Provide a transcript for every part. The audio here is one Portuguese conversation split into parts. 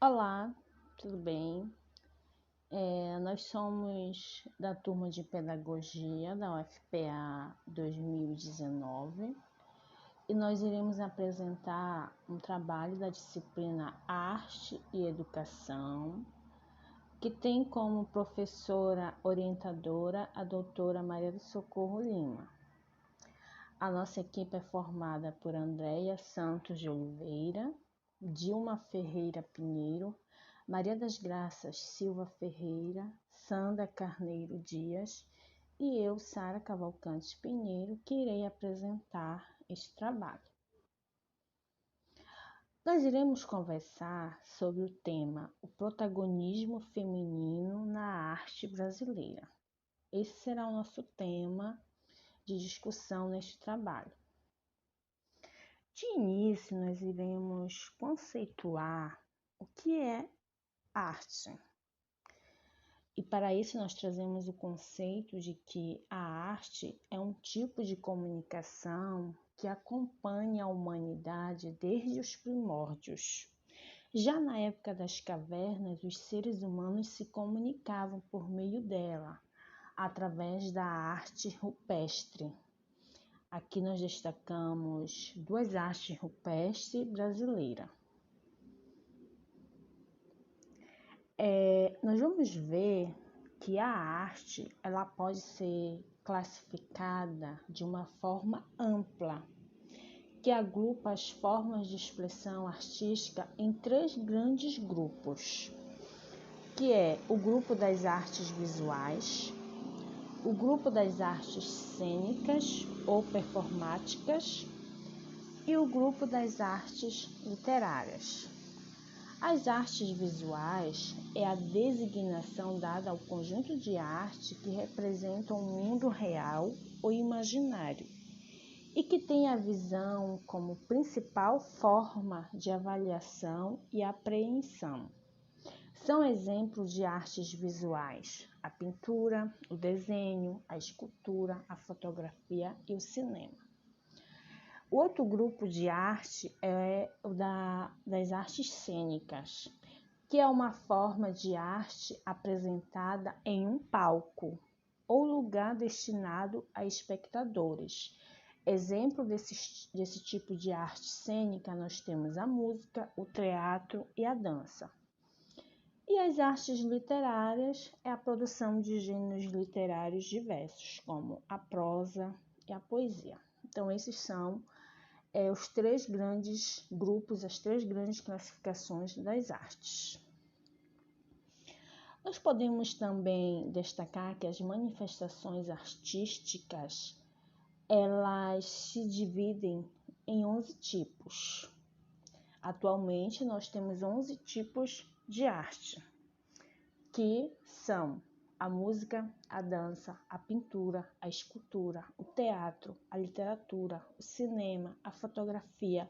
Olá, tudo bem? Nós somos da turma de Pedagogia da UFPA 2019 e nós iremos apresentar um trabalho da disciplina Arte e Educação, que tem como professora orientadora a doutora Maria do Socorro Lima. A nossa equipe é formada por Andréia Santos de Oliveira, Dilma Ferreira Pinheiro, Maria das Graças Silva Ferreira, Sandra Carneiro Dias e eu, Sara Cavalcante Pinheiro, que irei apresentar este trabalho. Nós iremos conversar sobre o tema o protagonismo feminino na arte brasileira. Esse será o nosso tema de discussão neste trabalho. De início, nós iremos conceituar o que é arte. E para isso nós trazemos o conceito de que a arte é um tipo de comunicação que acompanha a humanidade desde os primórdios. Já na época das cavernas, os seres humanos se comunicavam por meio dela, através da arte rupestre. Aqui nós destacamos duas artes rupestres brasileiras. Nós vamos ver que a arte ela pode ser classificada de uma forma ampla, que agrupa as formas de expressão artística em três grandes grupos, que é o grupo das artes visuais, o grupo das artes cênicas ou performáticas e o grupo das artes literárias. As artes visuais é a designação dada ao conjunto de arte que representa um mundo real ou imaginário e que tem a visão como principal forma de avaliação e apreensão. São exemplos de artes visuais a pintura, o desenho, a escultura, a fotografia e o cinema. O outro grupo de arte é o das artes cênicas, que é uma forma de arte apresentada em um palco ou lugar destinado a espectadores. Exemplo desse tipo de arte cênica, nós temos a música, o teatro e a dança. E as artes literárias é a produção de gêneros literários diversos, como a prosa e a poesia. Então, esses são os três grandes grupos, as três grandes classificações das artes. Nós podemos também destacar que as manifestações artísticas, elas se dividem em 11 tipos. Atualmente, nós temos 11 tipos de arte, que são a música, a dança, a pintura, a escultura, o teatro, a literatura, o cinema, a fotografia,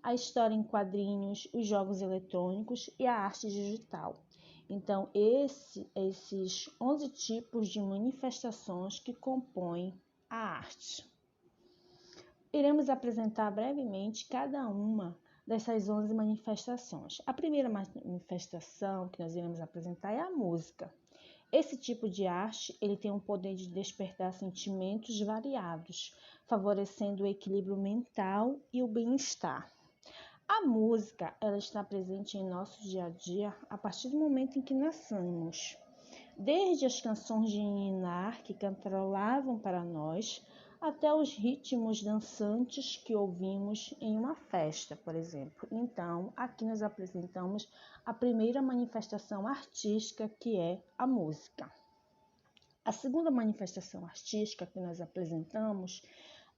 a história em quadrinhos, os jogos eletrônicos e a arte digital. Então, esses 11 tipos de manifestações que compõem a arte. Iremos apresentar brevemente cada uma dessas 11 manifestações. A primeira manifestação que nós iremos apresentar é a música. Esse tipo de arte ele tem o poder de despertar sentimentos variados, favorecendo o equilíbrio mental e o bem-estar. A música ela está presente em nosso dia a dia a partir do momento em que nascemos. Desde as canções de ninar que cantarolavam para nós, até os ritmos dançantes que ouvimos em uma festa, por exemplo. Então, aqui nós apresentamos a primeira manifestação artística, que é a música. A segunda manifestação artística que nós apresentamos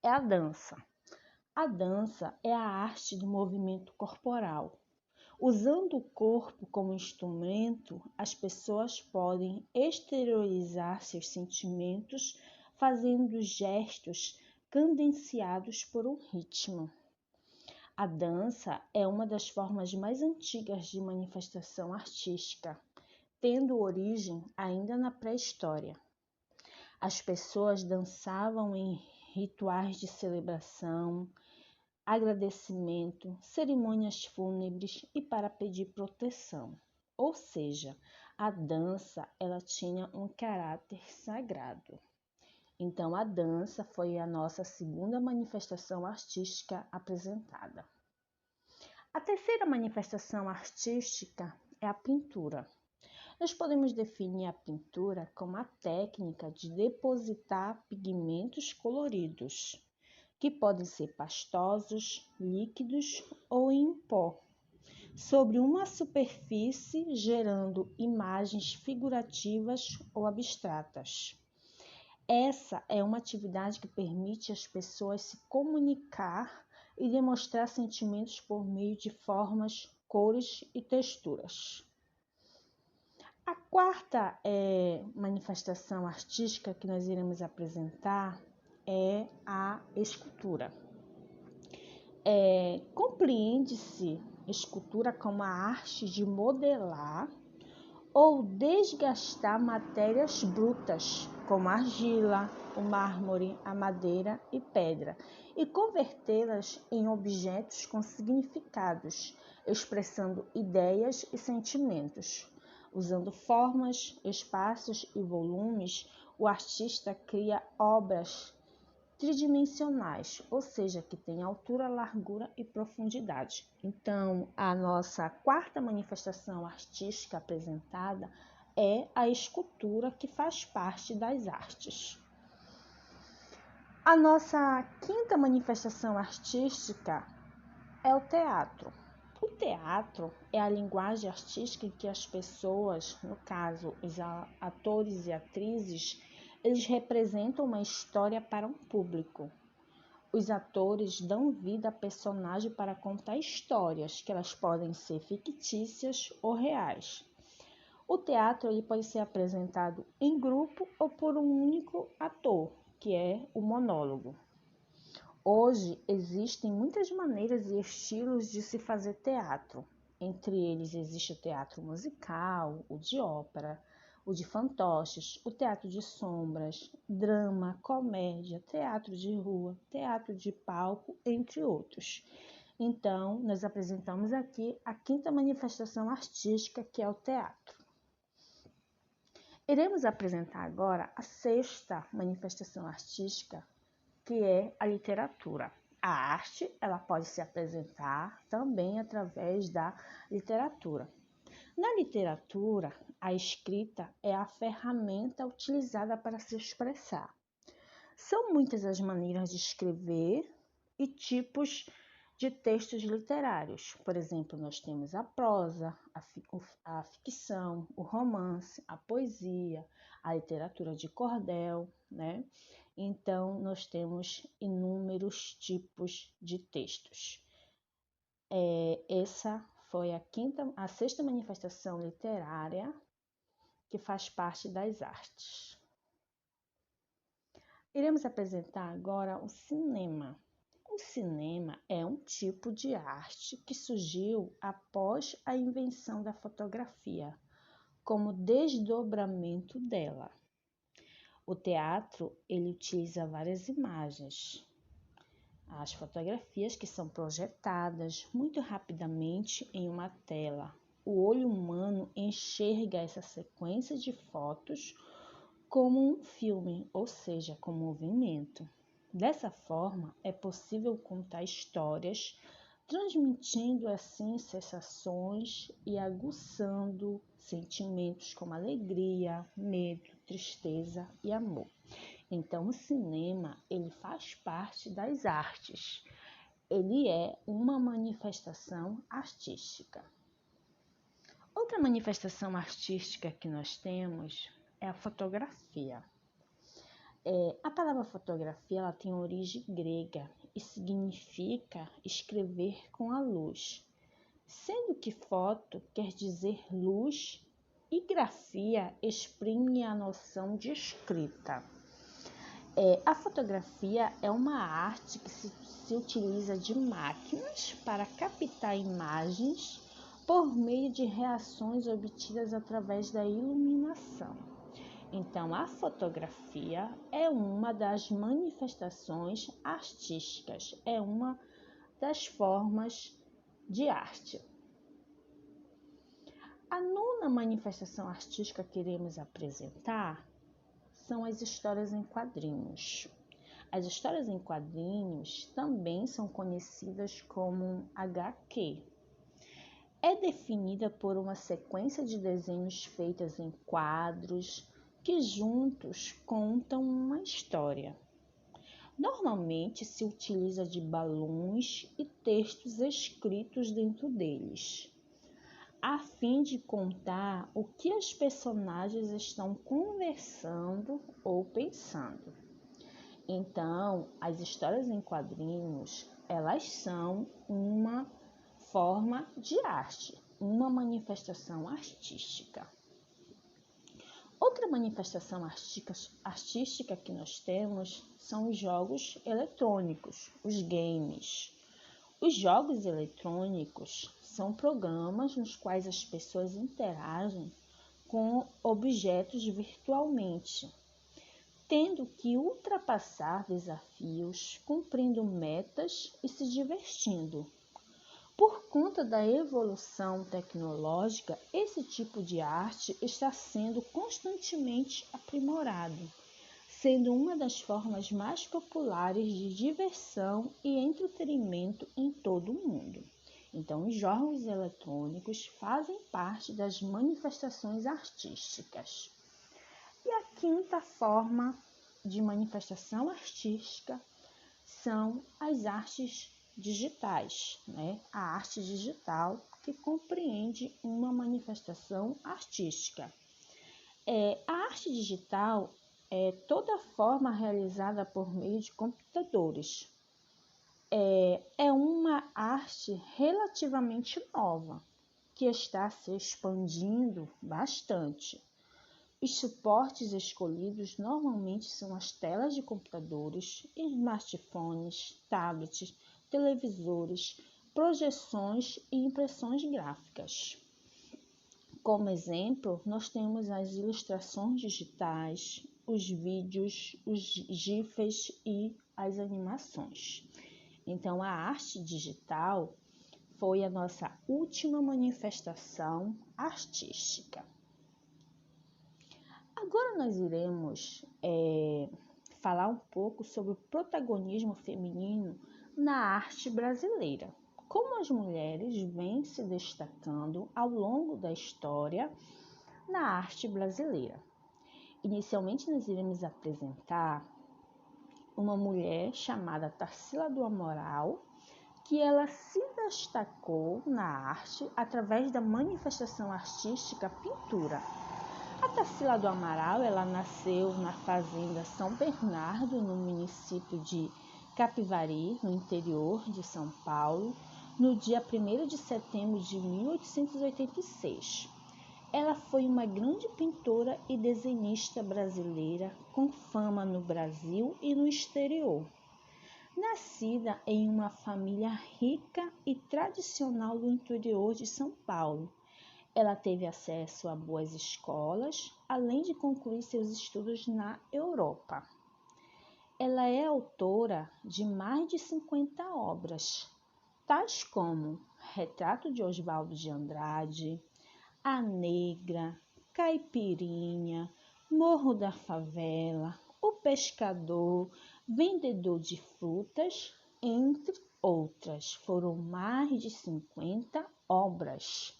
é a dança. A dança é a arte do movimento corporal. Usando o corpo como instrumento, as pessoas podem exteriorizar seus sentimentos fazendo gestos cadenciados por um ritmo. A dança é uma das formas mais antigas de manifestação artística, tendo origem ainda na pré-história. As pessoas dançavam em rituais de celebração, agradecimento, cerimônias fúnebres e para pedir proteção. Ou seja, a dança ela tinha um caráter sagrado. Então, a dança foi a nossa segunda manifestação artística apresentada. A terceira manifestação artística é a pintura. Nós podemos definir a pintura como a técnica de depositar pigmentos coloridos, que podem ser pastosos, líquidos ou em pó, sobre uma superfície, gerando imagens figurativas ou abstratas. Essa é uma atividade que permite às pessoas se comunicar e demonstrar sentimentos por meio de formas, cores e texturas. A quarta manifestação artística que nós iremos apresentar é a escultura. Compreende-se escultura como a arte de modelar ou desgastar matérias brutas, como a argila, o mármore, a madeira e pedra, e convertê-las em objetos com significados, expressando ideias e sentimentos. Usando formas, espaços e volumes, o artista cria obras tridimensionais, ou seja, que tem altura, largura e profundidade. Então, a nossa quarta manifestação artística apresentada é a escultura, que faz parte das artes. A nossa quinta manifestação artística é o teatro. O teatro é a linguagem artística em que as pessoas, no caso, os atores e atrizes, eles representam uma história para um público. Os atores dão vida a personagens para contar histórias, que elas podem ser fictícias ou reais. O teatro ele pode ser apresentado em grupo ou por um único ator, que é o monólogo. Hoje existem muitas maneiras e estilos de se fazer teatro. Entre eles existe o teatro musical, o de ópera, o de fantoches, o teatro de sombras, drama, comédia, teatro de rua, teatro de palco, entre outros. Então, nós apresentamos aqui a quinta manifestação artística, que é o teatro. Iremos apresentar agora a sexta manifestação artística, que é a literatura. A arte, ela pode se apresentar também através da literatura. Na literatura, a escrita é a ferramenta utilizada para se expressar. São muitas as maneiras de escrever e tipos de textos literários. Por exemplo, nós temos a prosa, a ficção, o romance, a poesia, a literatura de cordel, né? Então, nós temos inúmeros tipos de textos. Essa foi a sexta manifestação literária que faz parte das artes. Iremos apresentar agora o cinema. O cinema é um tipo de arte que surgiu após a invenção da fotografia, como desdobramento dela. O teatro, ele utiliza várias imagens. As fotografias que são projetadas muito rapidamente em uma tela. O olho humano enxerga essa sequência de fotos como um filme, ou seja, com movimento. Dessa forma, é possível contar histórias, transmitindo assim sensações e aguçando sentimentos como alegria, medo, tristeza e amor. Então, o cinema, ele faz parte das artes. Ele é uma manifestação artística. Outra manifestação artística que nós temos é a fotografia. A palavra fotografia ela tem origem grega e significa escrever com a luz, sendo que foto quer dizer luz e grafia exprime a noção de escrita. A fotografia é uma arte que se utiliza de máquinas para captar imagens por meio de reações obtidas através da iluminação. Então, a fotografia é uma das manifestações artísticas, é uma das formas de arte. A nona manifestação artística que iremos apresentar são as histórias em quadrinhos. As histórias em quadrinhos também são conhecidas como HQ. É definida por uma sequência de desenhos feitos em quadros que juntos contam uma história. Normalmente se utiliza de balões e textos escritos dentro deles, a fim de contar o que os personagens estão conversando ou pensando. Então, as histórias em quadrinhos, elas são uma forma de arte, uma manifestação artística. Outra manifestação artística que nós temos são os jogos eletrônicos, os games. Os jogos eletrônicos são programas nos quais as pessoas interagem com objetos virtualmente, tendo que ultrapassar desafios, cumprindo metas e se divertindo. Por conta da evolução tecnológica, esse tipo de arte está sendo constantemente aprimorado, sendo uma das formas mais populares de diversão e entretenimento em todo o mundo. Então, os jogos eletrônicos fazem parte das manifestações artísticas. E a quinta forma de manifestação artística são as artes digitais, A arte digital que compreende uma manifestação artística. A arte digital é toda forma realizada por meio de computadores. É uma arte relativamente nova, que está se expandindo bastante. Os suportes escolhidos normalmente são as telas de computadores, smartphones, tablets, televisores, projeções e impressões gráficas. Como exemplo, nós temos as ilustrações digitais, os vídeos, os GIFs e as animações. Então, a arte digital foi a nossa última manifestação artística. Agora nós iremos falar um pouco sobre o protagonismo feminino na arte brasileira. Como as mulheres vêm se destacando ao longo da história na arte brasileira. Inicialmente nós iremos apresentar uma mulher chamada Tarsila do Amaral, que ela se destacou na arte através da manifestação artística pintura. A Tarsila do Amaral, ela nasceu na fazenda São Bernardo, no município de Capivari, no interior de São Paulo, no dia 1º de setembro de 1886. Ela foi uma grande pintora e desenhista brasileira com fama no Brasil e no exterior. Nascida em uma família rica e tradicional do interior de São Paulo, ela teve acesso a boas escolas, além de concluir seus estudos na Europa. Ela é autora de mais de 50 obras, tais como Retrato de Oswaldo de Andrade, A Negra, Caipirinha, Morro da Favela, O Pescador, Vendedor de Frutas, entre outras. Foram mais de 50 obras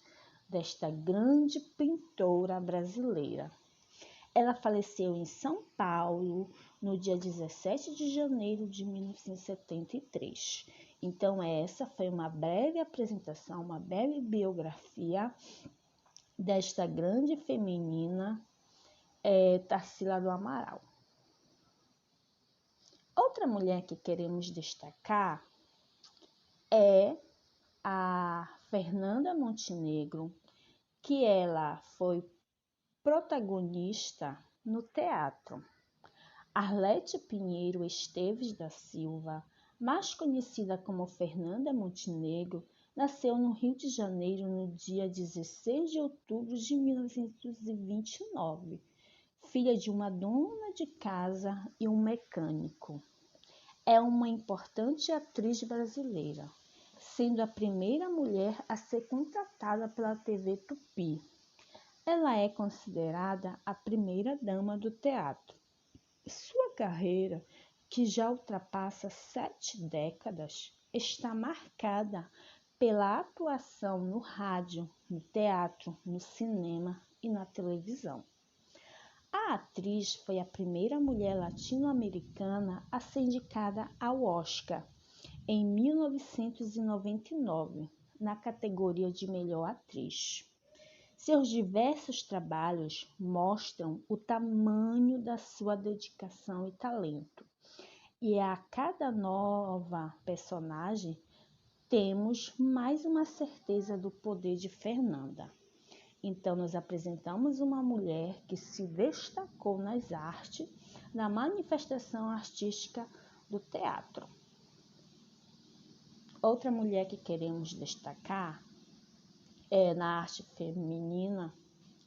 desta grande pintora brasileira. Ela faleceu em São Paulo no dia 17 de janeiro de 1973. Então, essa foi uma breve apresentação, uma breve biografia desta grande feminina, Tarsila do Amaral. Outra mulher que queremos destacar é a Fernanda Montenegro, que ela foi protagonista no teatro. Arlete Pinheiro Esteves da Silva, mais conhecida como Fernanda Montenegro, nasceu no Rio de Janeiro no dia 16 de outubro de 1929, filha de uma dona de casa e um mecânico. É uma importante atriz brasileira. sendo a primeira mulher a ser contratada pela TV Tupi. Ela é considerada a primeira dama do teatro. Sua carreira, que já ultrapassa 7 décadas, está marcada pela atuação no rádio, no teatro, no cinema e na televisão. A atriz foi a primeira mulher latino-americana a ser indicada ao Oscar em 1999, na categoria de melhor atriz. Seus diversos trabalhos mostram o tamanho da sua dedicação e talento. E a cada nova personagem, temos mais uma certeza do poder de Fernanda. Então, nós apresentamos uma mulher que se destacou nas artes, na manifestação artística do teatro. Outra mulher que queremos destacar na arte feminina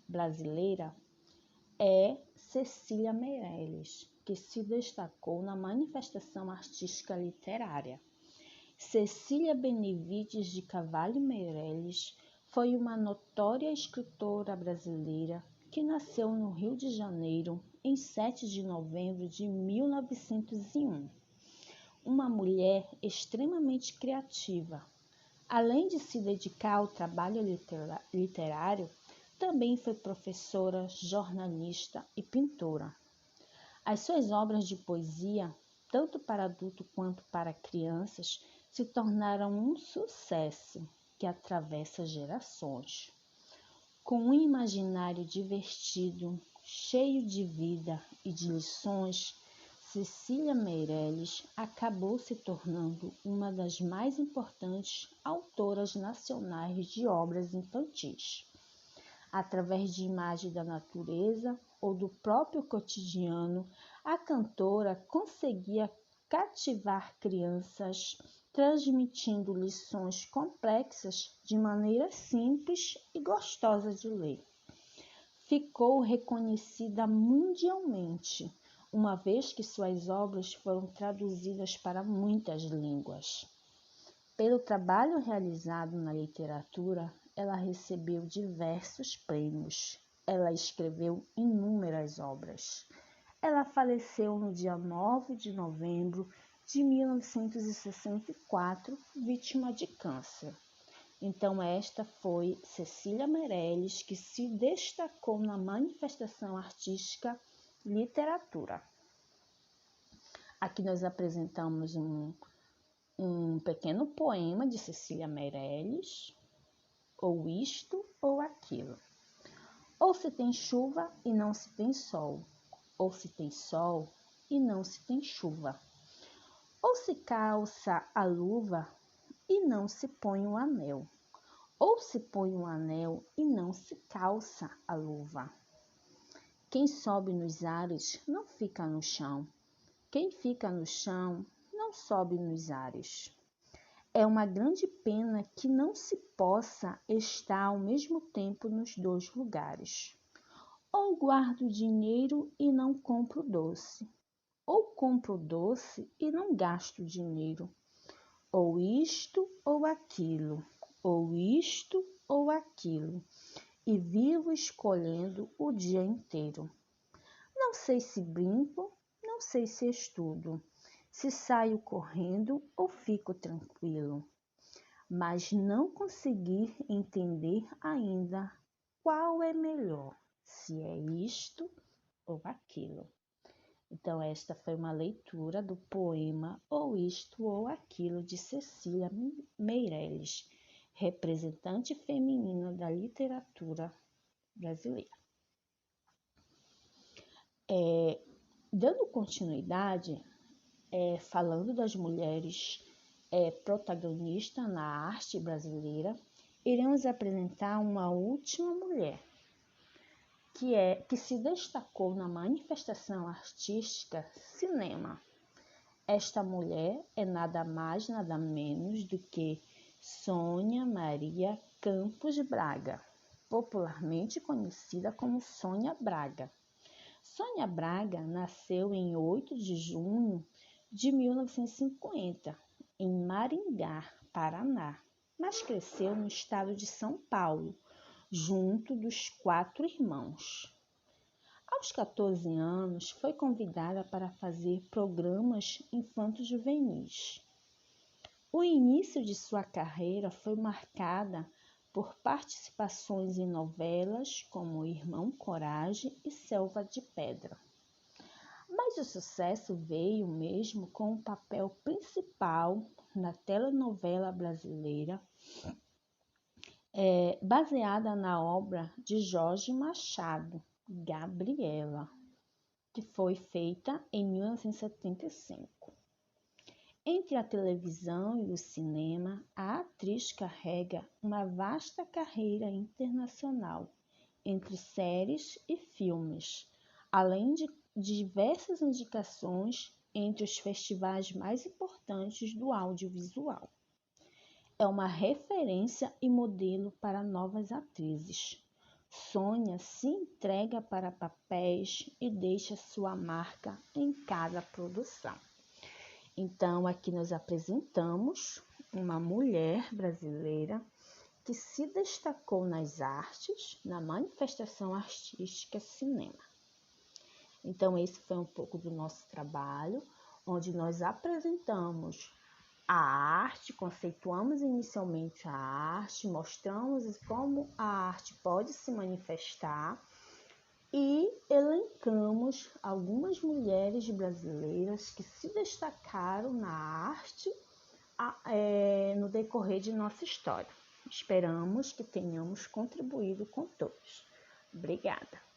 brasileira é Cecília Meirelles, que se destacou na manifestação artística literária. Cecília Benevides de Carvalho Meirelles foi uma notória escritora brasileira que nasceu no Rio de Janeiro em 7 de novembro de 1901. Uma mulher extremamente criativa. Além de se dedicar ao trabalho literário, também foi professora, jornalista e pintora. As suas obras de poesia, tanto para adultos quanto para crianças, se tornaram um sucesso que atravessa gerações. Com um imaginário divertido, cheio de vida e de lições, Cecília Meirelles acabou se tornando uma das mais importantes autoras nacionais de obras infantis. Através de imagens da natureza ou do próprio cotidiano, a cantora conseguia cativar crianças, transmitindo lições complexas de maneira simples e gostosa de ler. Ficou reconhecida mundialmente, uma vez que suas obras foram traduzidas para muitas línguas. Pelo trabalho realizado na literatura, ela recebeu diversos prêmios. Ela escreveu inúmeras obras. Ela faleceu no dia 9 de novembro de 1964, vítima de câncer. Então, esta foi Cecília Meirelles, que se destacou na manifestação artística literatura. Aqui nós apresentamos um pequeno poema de Cecília Meirelles, ou isto ou aquilo. Ou se tem chuva e não se tem sol, ou se tem sol e não se tem chuva. Ou se calça a luva e não se põe o anel, ou se põe o anel e não se calça a luva. Quem sobe nos ares não fica no chão, quem fica no chão não sobe nos ares. É uma grande pena que não se possa estar ao mesmo tempo nos dois lugares. Ou guardo dinheiro e não compro doce, ou compro doce e não gasto dinheiro, ou isto ou aquilo, ou isto ou aquilo, e vivo escolhendo o dia inteiro. Não sei se brinco, não sei se estudo, se saio correndo ou fico tranquilo, mas não consegui entender ainda qual é melhor, se é isto ou aquilo. Então, esta foi uma leitura do poema Ou Isto ou Aquilo, de Cecília Meirelles, representante feminina da literatura brasileira. Dando continuidade, falando das mulheres protagonistas na arte brasileira, iremos apresentar uma última mulher, que se destacou na manifestação artística cinema. Esta mulher é nada mais, nada menos do que Sônia Maria Campos Braga, popularmente conhecida como Sônia Braga. Sônia Braga nasceu em 8 de junho de 1950, em Maringá, Paraná. mas cresceu no estado de São Paulo, junto dos 4 irmãos. Aos 14 anos, foi convidada para fazer programas infanto-juvenis. O início de sua carreira foi marcada por participações em novelas como Irmão Coragem e Selva de Pedra. Mas o sucesso veio mesmo com o papel principal na telenovela brasileira, baseada na obra de Jorge Machado, Gabriela, que foi feita em 1975. Entre a televisão e o cinema, a atriz carrega uma vasta carreira internacional, entre séries e filmes, além de diversas indicações entre os festivais mais importantes do audiovisual. É uma referência e modelo para novas atrizes. Sônia se entrega para papéis e deixa sua marca em cada produção. Então, aqui nós apresentamos uma mulher brasileira que se destacou nas artes, na manifestação artística cinema. Então, esse foi um pouco do nosso trabalho, onde nós apresentamos a arte, conceituamos inicialmente a arte, mostramos como a arte pode se manifestar e elencamos algumas mulheres brasileiras que se destacaram na arte no decorrer de nossa história. Esperamos que tenhamos contribuído com todos. Obrigada!